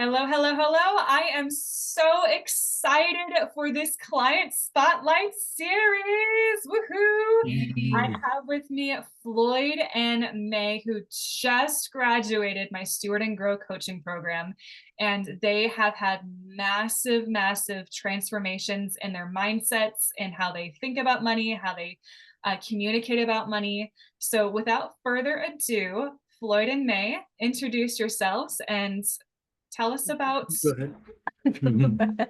Hello, hello, hello. I am so excited for this client spotlight series. Woohoo! I Yay. have with me Floyd and Mhae, who just graduated my Steward and Grow coaching program. And they have had massive, massive transformations in their mindsets and how they think about money, how they communicate about money. So, without further ado, Floyd and Mhae, introduce yourselves and tell us about. Go ahead. Mhm.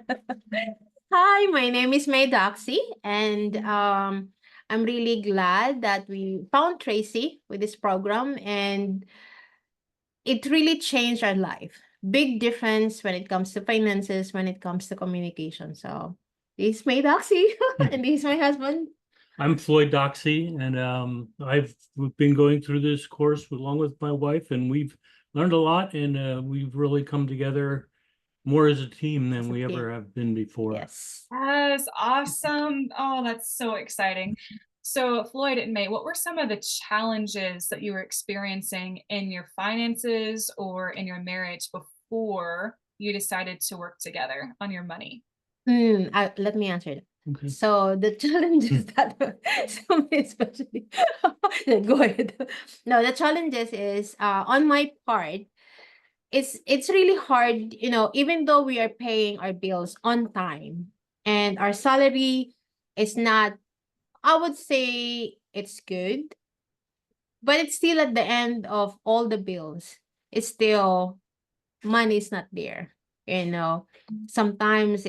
Hi, my name is May Doxy, and I'm really glad that we found Tracy with this program, and it really changed our life. Big difference when it comes to finances, when it comes to communication. So, this is May Doxy, and this is my husband. I'm Floyd Doxy, and I've been going through this course along with my wife, and we've learned a lot, and we've really come together more as a team than As a we team. ever have been before. Yes. Yes, awesome. Oh, that's so exciting. So, Floyd and May, what were some of the challenges that you were experiencing in your finances or in your marriage before you decided to work together on your money? Let me answer that. Okay. So the challenges that so especially go ahead. No, the challenges is on my part, it's really hard, even though we are paying our bills on time and our salary is not, I would say it's good, but it's still at the end of all the bills. It's still money is not there. Sometimes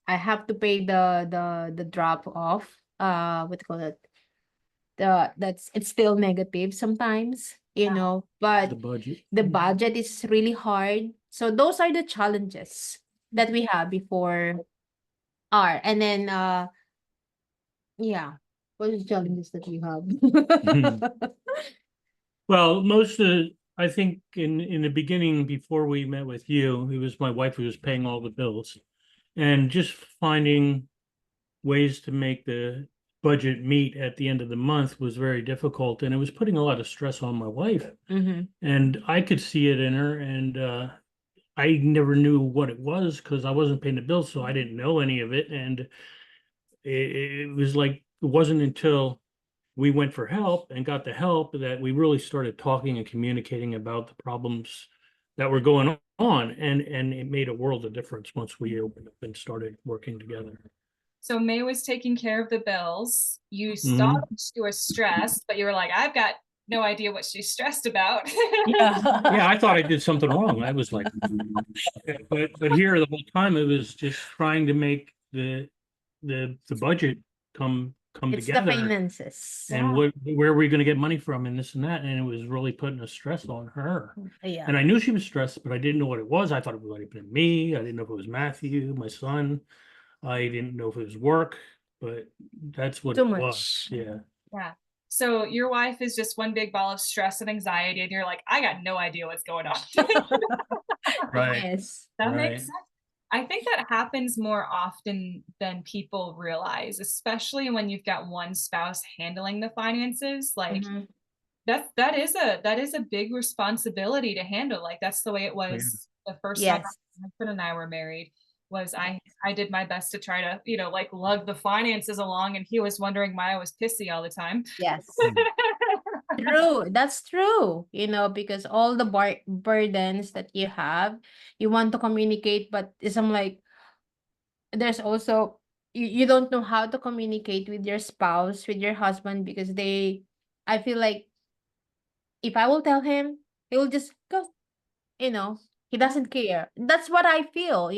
I have to pay the drop off. What do you call it? That's it's still negative sometimes. The But budget. the budget is really hard. So those are the challenges that we have before our and then yeah. What are the challenges that we Mhm. have? Well, I think in the beginning, before we met with you, it was my wife who was paying all the bills, and just finding ways to make the budget meet at the end of the month was very difficult, and it was putting a lot of stress on my wife. Mm-hmm. And I could see it in her, and I never knew what it was because I wasn't paying the bills, so I didn't know any of it. And it was like it wasn't until we went for help and got the help that we really started talking and communicating about the problems that were going on, and it made a world of difference once we opened up and started working together. So, May was taking care of the bills. You saw Mhm. that she was stressed, but you were like, I've got no idea what she's stressed about. Yeah, Yeah. I thought I did something wrong. I was like, but here the whole time it was just trying to make the budget come It's the together, finances. and Yeah. where are we going to get money from and this and that, and it was really putting a stress on her. Yeah. And I knew she was stressed, but I didn't know what it was. I thought it might have been me. I didn't know if it was Matthew, my son. I didn't know if it was work, but that's what Too it was. much. Yeah. Yeah. So your wife is just one big ball of stress and anxiety, and you're like, I got no idea what's going on. Right. Yes. That makes Right. sense. I think that happens more often than people realize, especially when you've got one spouse handling the finances. Like Mhm. that is a big responsibility to handle. Like that's the way it Yeah. was the first time Yes. my husband and I were married. Was I Yes. I did my best to try to, like lug the finances along, and he was wondering why I was pissy all the time. Yes. Mm. True. That's true. Because all the burdens that you have, you want to communicate, but it's like there's also you don't know how to communicate with your spouse, with your husband, because I feel like if I will tell him, he will just go, you know, he Yeah. doesn't care. That's what I feel.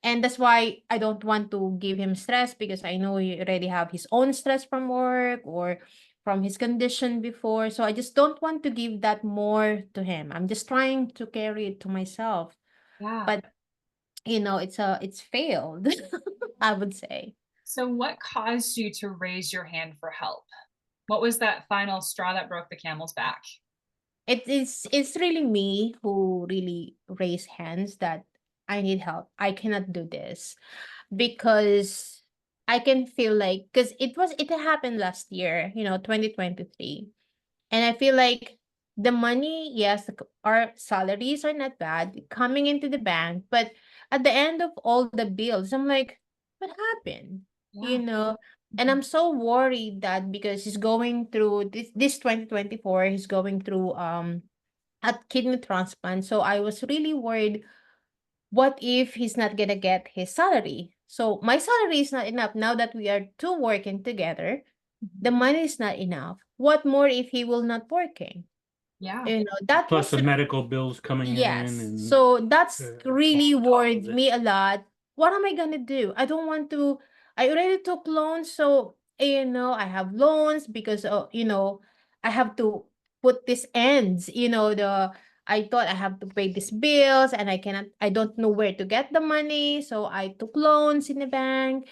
And that's why I don't want to give him stress because I know he already have his own stress from work or from his condition before. So I just don't want to give that more to him. I'm just trying to carry it to myself. Yeah. But it's failed, I would say. So what caused you to raise your hand for help? What was that final straw that broke the camel's back? It's really me who really raised hands that I need help. I cannot do this because I can feel like because it happened last year, 2023. And I feel like the money, yes, our salaries are not bad coming into the bank, but at the end of all the bills, I'm like, what happened? You Yeah. know, and I'm so worried that because he's going through this 2024, he's going through a kidney transplant. So I was really worried, what if he's not gonna get his salary? So my salary is not enough now that we are two working together. The Mhm. money is not enough. What more if he will not working? Yeah. You know, that Plus was the medical bills coming in yes. and So that's on really top of worried it. me a lot. What am I gonna do? I don't want to. I already took loans, so I have loans because I have to put this ends. I thought I have to pay these bills, and I cannot. I don't know where to get the money, so I took loans in the bank.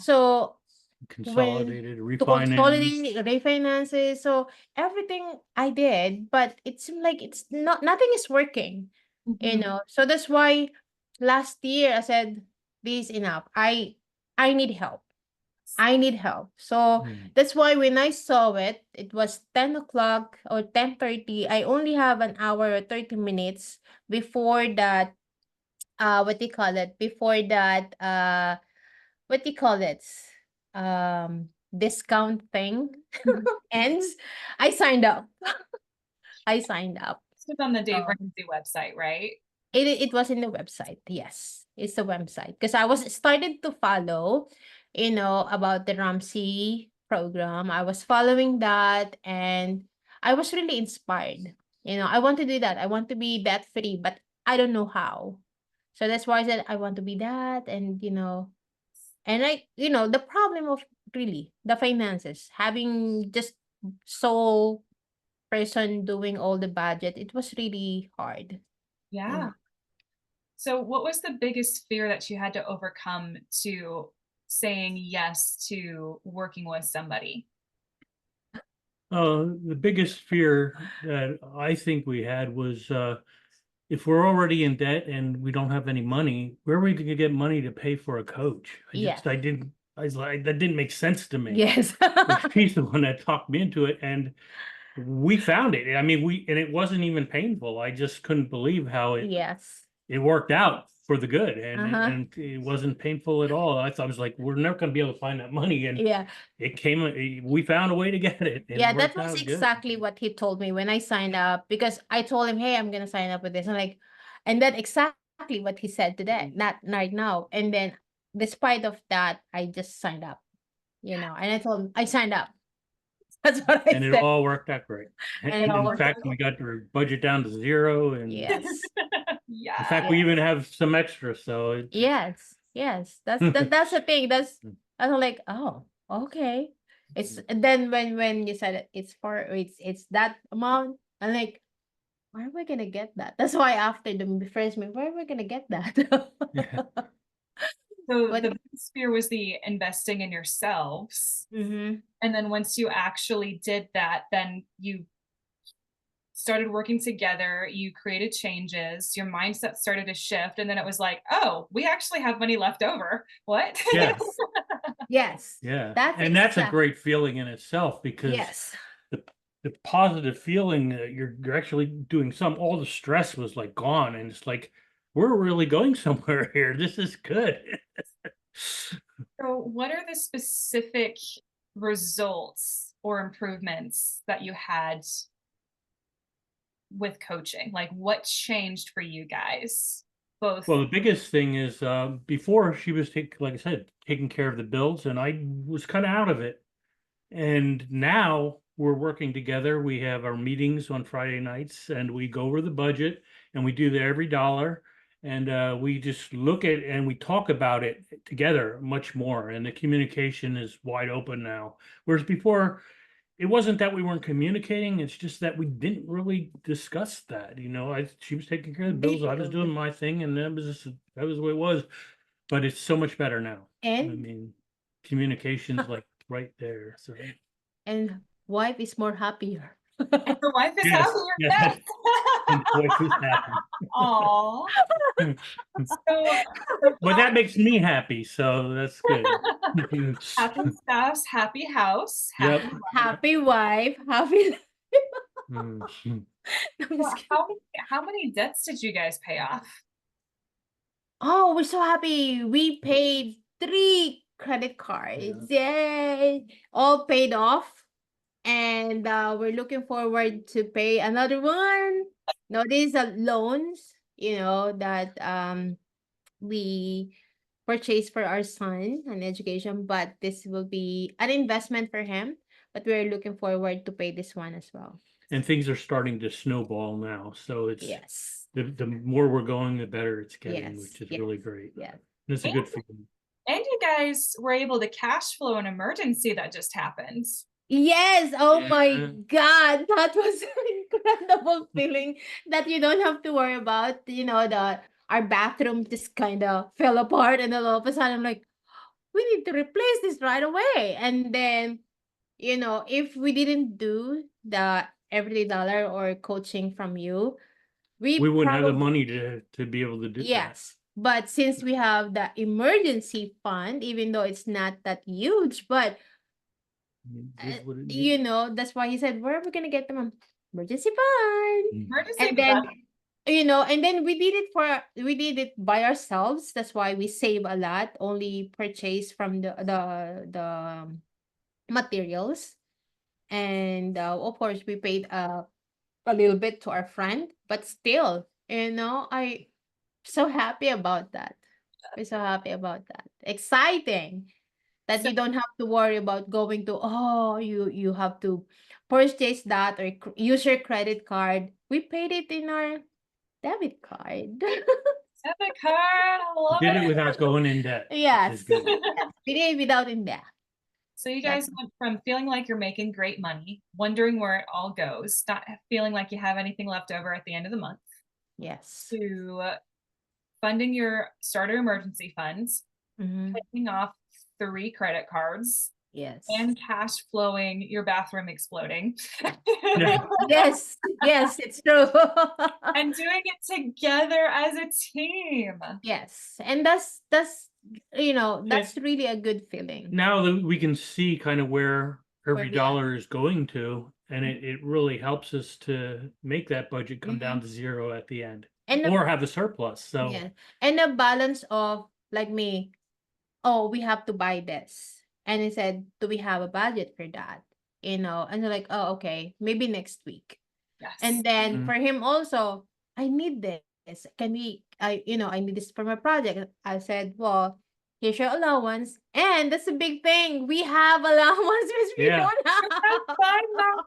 So when Consolidated, to refinance. consolidate refinances, so everything I did, but it seemed like it's not nothing is working. Mhm. So that's why last year I said, this is enough. I need help. I need help. So Mm. that's why when I saw it, it was 10 o'clock or 10:30. I only have an hour or 30 minutes before that. What do you call it? Before that, what do you call it? Discount thing Mhm. ends. I signed up. I signed up. This was on the Dave Um, Ramsey website, right? it was in the website. Yes, it's the website because I was started to follow, about the Ramsey program. I was following that, and I was really inspired. I want to do that. I want to be debt free, but I don't know how. So that's why I said I want to be that, and the problem of really the finances, having just sole person doing all the budget, it was really hard. You Yeah. know. So what was the biggest fear that you had to overcome to saying yes to working with somebody? The biggest fear that I think we had was if we're already in debt and we don't have any money, where are we going to get money to pay for a coach? Yeah. I was like, that didn't make sense to me. Yes. But she's the one that talked me into it, and we found it. I mean, and it wasn't even painful. I just couldn't believe how Yes. it worked out for the good, and Uh-huh. it wasn't painful at all. I was like, we're never going to be able to find that money, and Yeah. we found a way to get it, and it Yeah, that worked was out good. exactly what he told me when I signed up, because I told him, "Hey, I'm gonna sign up with this." And then exactly what he said today, not right now. And then, despite of that, I just signed up. And I told him I signed up. That's what I And it said. all worked out great. And And It all in worked fact, we got our budget down to zero, and yes, in Yeah. fact, we even yes, have some extra. So yes, yes. That's the thing. I'm like, oh, okay. And then when you said it's that amount, I'm like, where am I gonna get that? That's why after the first meal, where am I gonna get that? yeah, So But the biggest fear was the investing in yourselves. mm-hmm. And then once you actually did that, then you started working together, you created changes, your mindset started to shift, and then it was like, oh, we actually have money left over. What? yeah, Yes, yeah, that's and that's a exact. great feeling in itself because Yes, the the positive feeling that you're actually doing all the stress was like gone, and it's like we're really going somewhere here. This is good. So, what are the specific results or improvements that you had with coaching? Like, what changed for you guys? Both. Well, the biggest thing is before she was like I said, taking care of the bills, and I was kind of out of it. And now we're working together. We have our meetings on Friday nights, and we go over the budget, and we do that every dollar. And we just look at and we talk about it together much more. And the communication is wide open now. Whereas before, it wasn't that we weren't communicating, it's just that we didn't really discuss that. She was taking care of the bills, I was detailed. doing my thing, and that was the way it was. But it's so much better now. I And mean, communication's like right there. So and wife is more happier. And the wife is yes, happier. yes, Yes. and the wife is happy. Aw. So But that makes me happy, so that's good. happy spouse, happy house, happy Yep. wife. Happy wife, happy. Mhm. No, I'm Well, just kidding. how many debts did you guys pay off? Oh, we're so happy. We paid 3 credit cards. Yay! All paid off. And we're looking forward to pay another one. No, these are loans, that we purchased for our son an education, but this will be an investment for him. But we're looking forward to pay this one as well. And things are starting to snowball now, so it's Yes. the more we're going, the better it's getting, Yes. which is Yes. really great. Yes. And it's a And, good feeling. and you guys were able to cash flow an emergency that just happened. Yes. Oh my Yeah. God. That was an incredible feeling that you don't have to worry about, our bathroom just kind of fell apart. And then all of a sudden, I'm like, we need to replace this right away. And then, if we didn't do the everyday dollar or coaching from you, we We wouldn't have the probably, money to be able to do that. yes. But since we have the emergency fund, even though it's not that huge, but It is what it is. that's why he said, where are we gonna get the emergency fund? Emergency And then, we did it by ourselves. That's why we save a lot. Only purchase from the materials, and of course we paid a little bit to our friend, but still, I so happy about that. We're so happy about that. Exciting that so you don't have to worry about going to, you have to purchase that or use your credit card. We paid it in our debit card. debit card, I love Did it it. without going in debt, which is Yes. good. Yes. We did it without in debt. So you That's guys went from feeling like you're making great money, wondering where it all goes, not feeling like you have anything left over at the end of the month, yes. to funding your starter emergency funds, Mm-hmm. paying off 3 credit cards, Yes. and cash flowing your bathroom exploding. Yes. Yes, it's true. And doing it together as a team. Yes. And that's really a good feeling. Now that we can see kind of where every we are. dollar is going to, and it really helps us to make that budget come down Mhm. to zero at the end, And or have a surplus. So yeah. And a balance of like me, oh, we have to buy this. And he said, do we have a budget for that? And they're like, oh, okay, maybe next week. Yes. And then Mhm. for him also, I need this. I need this for my project. I said, well, here's your allowance. And that's a big thing. We have allowance which we Yeah. don't Have have. fun, Mom.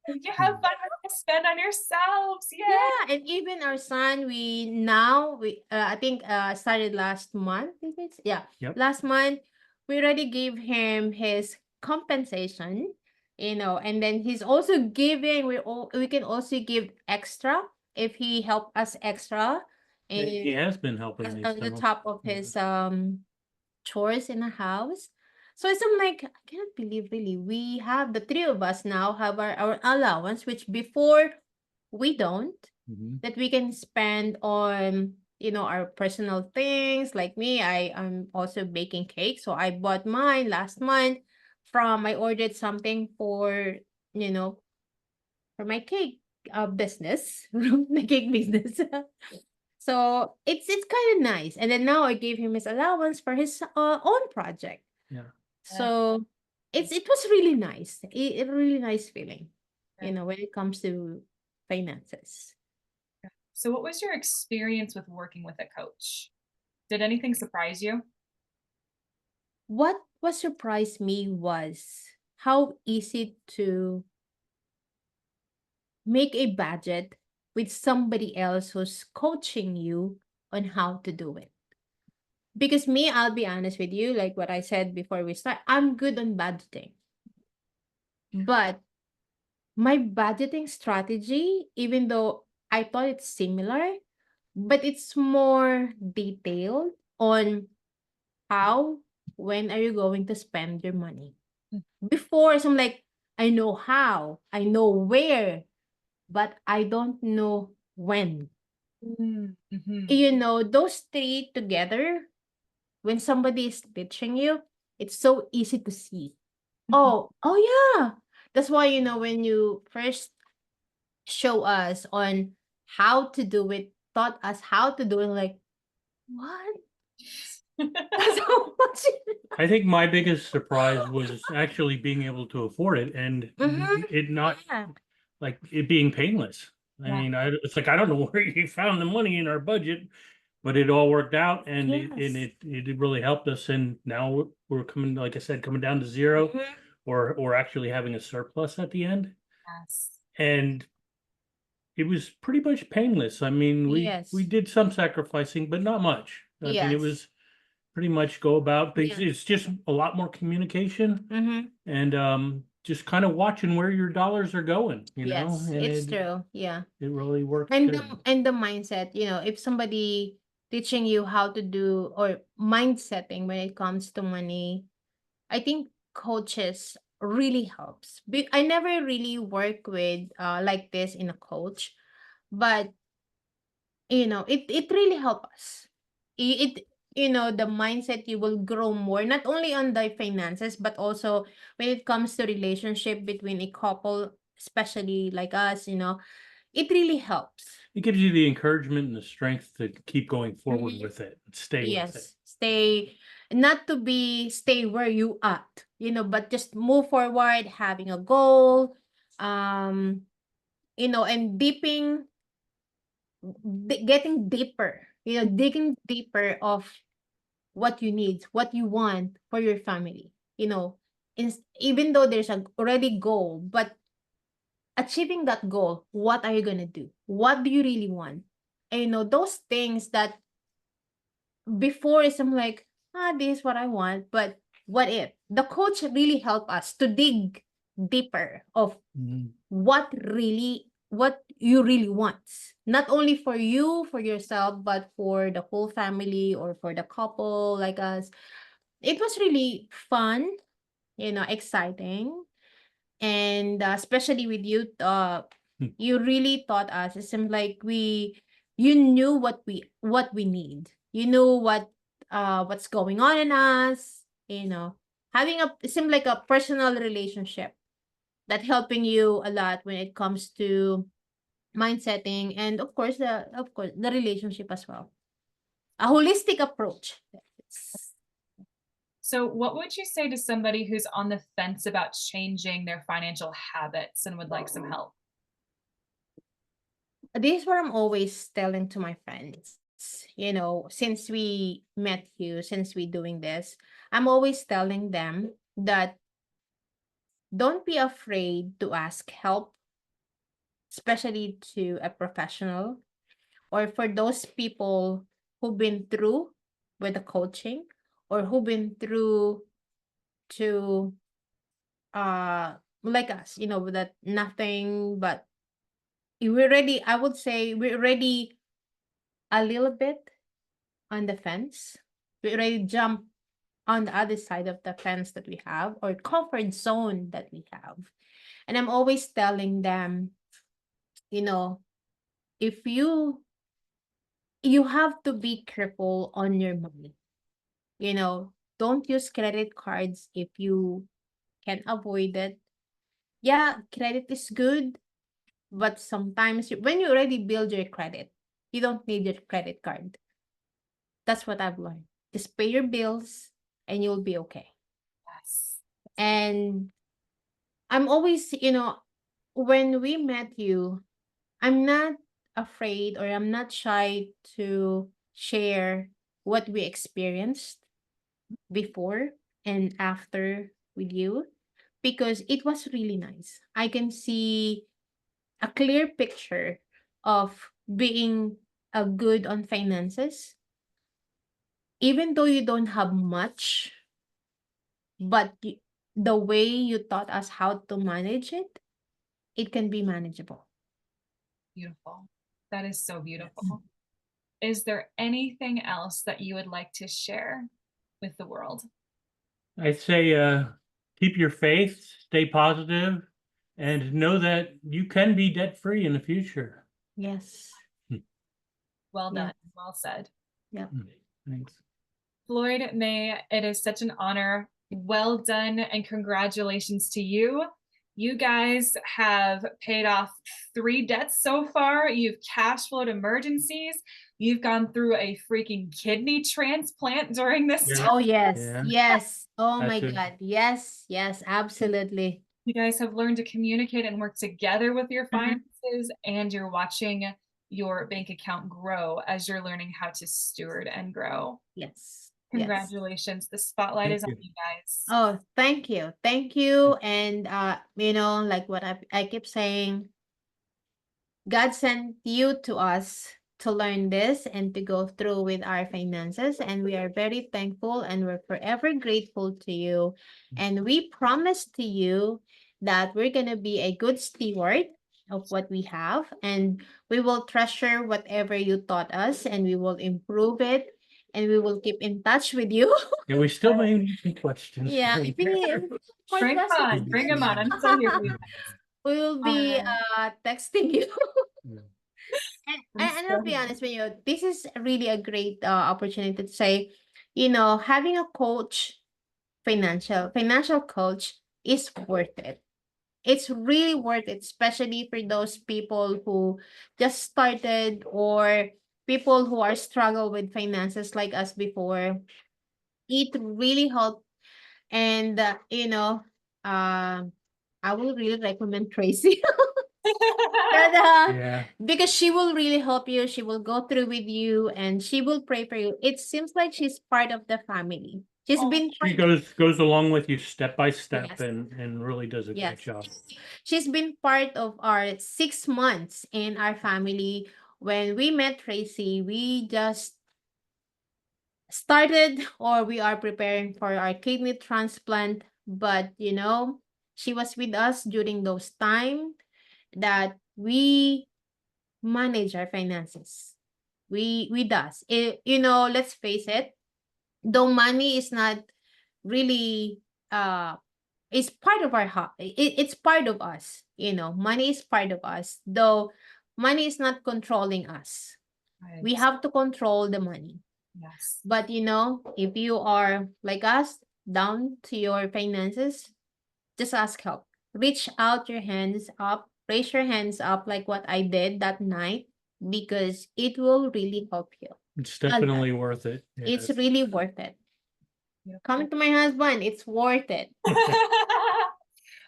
You have fun with spend on yourselves. Yeah. Yeah, and even our son, I think started last month. I think yeah, Yep. last month we already gave him his compensation, and then he's also giving. We can also give extra if he help us extra, He and has been helping me on the some. top of his chores in the house. So I'm like, I cannot believe really we have the three of us now have our allowance, which before we don't, Mhm. that we can spend on our personal things. Like me, I'm also baking cake, so I bought mine last month. I ordered something for you know for my cake business, the cake business. So it's kind of nice. And then now I gave him his allowance for his own project. Yeah. So it was really nice. A really nice feeling, Yeah. when it comes to finances. So what was your experience with working with a coach? Did anything surprise you? What surprised me was how easy to make a budget with somebody else who's coaching you on how to do it. Because me, I'll be honest with you, like what I said before we start, I'm good on budgeting. But my budgeting strategy, even though I thought it's similar, but it's more detailed on how, when are you going to spend your money? Before, so I'm like, I know how, I know where, but I don't know when. Mm-hmm. Those three together, when somebody is teaching you, it's so easy to see. Oh yeah. That's why, when you first show us on how to do it, taught us how to do it. Like, what? That's how much. I think my biggest surprise was actually being able to afford it and Mhm. it not Yeah. like it being painless. I Yeah. mean, it's like I don't know where you found the money in our budget, but it all worked out and Yes. it really helped us. And now we're coming, like I said, coming down to zero Mhm. or actually having a surplus at the end. Yes. And it was pretty much painless. I mean, we Yes. did some sacrificing, but not much. I mean, it Yes. was pretty much go about things. Yeah. It's just a lot more communication Mhm. and just kind of watching where your dollars are going, you know, Yes, and it's true. Yeah. it really works And good. the mindset, if somebody teaching you how to do or mind setting when it comes to money, I think coaches really helps. I never really work with like this in a coach, but it really help us. It the mindset, you will grow more not only on the finances but also when it comes to relationship between a couple, especially like us, it really helps. It gives you the encouragement and the strength to keep going forward Mhm. with it, stay with it. Yes, not to be stay where you at, but just move forward, having a goal, um, and getting deeper, digging deeper of what you need, what you want for your family, even though there's a already goal, but achieving that goal, what are you gonna do? What do you really want? And those things that before is I'm like, this is what I want, but what if? The coach really helped us to dig deeper of Mhm. what you really want. Not only for you, for yourself, but for the whole family or for the couple like us. It was really fun, exciting. And especially with you, you really taught us. It seemed like you knew what we need. You knew what's going on in us. Having it seemed like a personal relationship that helping you a lot when it comes to mind setting, and of course the relationship as well. A holistic approach. It's- So, what would you say to somebody who's on the fence about changing their financial habits and would like some help? This is what I'm always telling to my friends. Since we met you, since we doing this, I'm always telling them that don't be afraid to ask help, especially to a professional or for those people who've been through with the coaching or who've been through to like us, that nothing but I would say we're already a little bit on the fence. We already jump on the other side of the fence that we have or comfort zone that we have. And I'm always telling them, you know, if you have to be careful on your money. Don't use credit cards if you can avoid it. Yeah, credit is good, but sometimes when you already build your credit, you don't need your credit card. That's what I've learned. Just pay your bills and you'll be okay. Yes. And I'm always, when we met you, I'm not afraid or I'm not shy to share what we experienced before and after with you because it was really nice. I can see a clear picture of being a good on finances, even though you don't have much, but the way you taught us how to manage it, it can be manageable. Beautiful. That is so Yes. beautiful. Is there anything else that you would like to share with the world? I'd say keep your faith, stay positive, and know that you can be debt free in the future. Yes. Well Yeah. done. Well said. Yeah. Thanks. Floyd, Mhae, it is such an honor. Well done and congratulations to you. You guys have paid off 3 debts so far. You've cash flowed emergencies. You've gone through a freaking kidney transplant during this Yeah. time. Oh, yes. Yeah. Yes. Oh, my That's a- God. Yes. Yes, absolutely. You guys have learned to communicate and work together with your Mhm. finances, and you're watching your bank account grow as you're learning how to steward and grow. Yes. Yes. Congratulations. The spotlight Thank is on you. you guys. Oh, thank you. Thank you. And you know, like what I keep saying, God sent you to us to learn this and to go through with our finances. And we are very thankful and we're forever grateful to you. And we promise to you that we're going to be a good steward of what we have. And we will treasure whatever you taught us and we will improve it. And we will keep in touch with you. Yeah, we still may need some questions. Yeah, for I you. think more Bring them questions. on. Bring them on. I'm still here for you. We will be Uh, texting you. Yeah. I'm And still I'll be here. honest with you, this is really a great opportunity to say, you know, having a coach, financial coach is worth it. It's really worth it, especially for those people who just started or people who are struggle with finances like us before. It really helped. And, you know, I will really recommend Tracy. But, Yeah. because she will really help you, she will go through with you, and she will pray for you. It seems like she's part of the family. She's Oh, been She part, goes along with you step by step yes, and really does a great yes. job. She's been part of our 6 months in our family. When we met Tracy, we just started or we are preparing for our kidney transplant. But you know, she was with us during those time that we manage our finances. We does. You know, let's face it, though money is not really it's part of our it's part of us. You know, money is part of us, though money is not controlling us. right. We have to control the money. Yes. But you know, if you are like us, down to your finances, just ask help. Reach out your hands up, raise your hands up like what I did that night because it will really help you. It's A lot. definitely worth it. It's Yes. really worth it. Beautiful. Coming to my husband, it's worth it.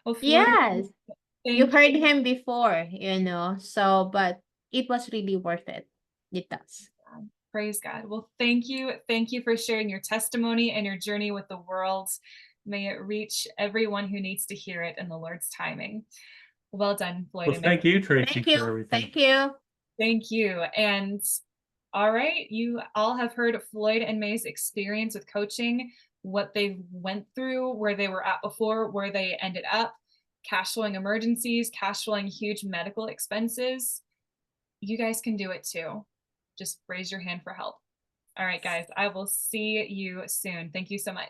Well, Floyd, Yes. You thank heard him before, you know, so, but it was really worth it. It does. God. Praise God. Well, thank you. Thank you for sharing your testimony and your journey with the world. May it reach everyone who needs to hear it in the Lord's timing. Well done, Floyd Well, and Mhae. thank you, Tracy, Thank for you. everything. Thank you. Thank you. And all right, you all have heard Floyd and Mhae's experience with coaching, what they went through, where they were at before, where they ended up, cash flowing emergencies, cash flowing huge medical expenses. You guys can do it too. Just raise your hand for help. All right, guys, I will see you soon. Thank you so much.